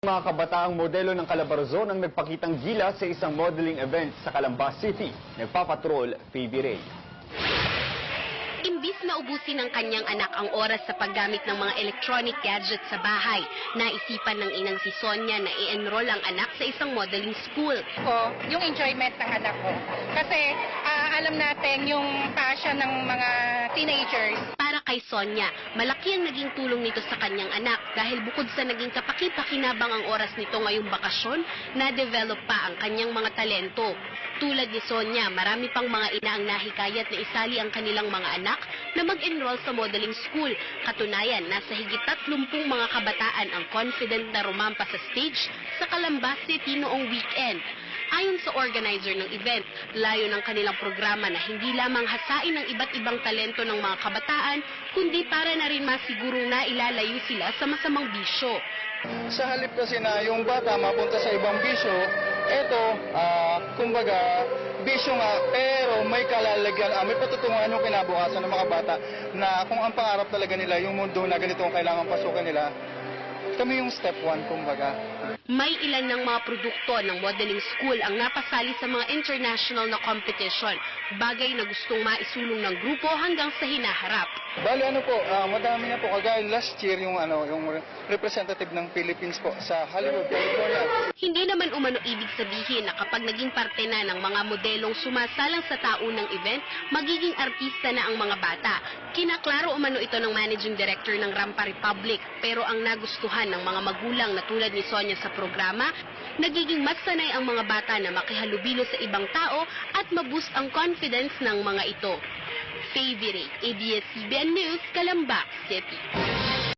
Mga kabataang modelo ng Calabarzon ang nagpakitang gila sa isang modeling event sa Calamba City. Nagpapatrol, Phoebe Ray. Imbis na ubusin ng kanyang anak ang oras sa paggamit ng mga electronic gadgets sa bahay, naisipan ng inang si Sonia na i-enroll ang anak sa isang modeling school. Yung enjoyment ng anak ko. Kasi alam natin yung passion ng mga teenagers. Para kay Sonia, malaki ang naging tulong nito sa kanyang anak dahil bukod sa naging kapaki-pakinabang ang oras nito ngayong bakasyon, na-develop pa ang kanyang mga talento. Tulad ni Sonia, marami pang mga ina ang nahikayat na isali ang kanilang mga anak na mag-enroll sa modeling school. Katunayan, nasa higit 30 mga kabataan ang confident na rumampa sa stage sa Calamba City noong weekend. Ayon sa organizer ng event, layo ng kanilang programa na hindi lamang hasain ng iba't ibang talento ng mga kabataan, kundi para na rin masigurong na ilalayo sila sa masamang bisyo. Sa halip kasi na yung bata mapunta sa ibang bisyo, kumbaga, bisyo nga, pero may kalalagyan, may patutunguhan yung kinabukasan ng mga bata na kung ang pangarap talaga nila, yung mundo na ganito ang kailangan pasukan nila, kami yung step 1, kumbaga. May ilan ng mga produkto ng modeling school ang napasali sa mga international na competition, bagay na gustong maisulong ng grupo hanggang sa hinaharap. Bali madami na po, kagaya last year yung representative ng Philippines po sa Hollywood, California. Hindi naman umano ibig sabihin na kapag naging parte na ng mga modelong sumasalang sa taunang event, magiging artista na ang mga bata. Kinaklaro umano ito ng managing director ng Rampa Republic, pero ang nagustuhan ng mga magulang na tulad ni Sonia sa programa, nagiging mas sanay ang mga bata na makihalubilo sa ibang tao at maboost ang confidence ng mga ito. Phoebe Ray, ABS-CBN News, Calamba City.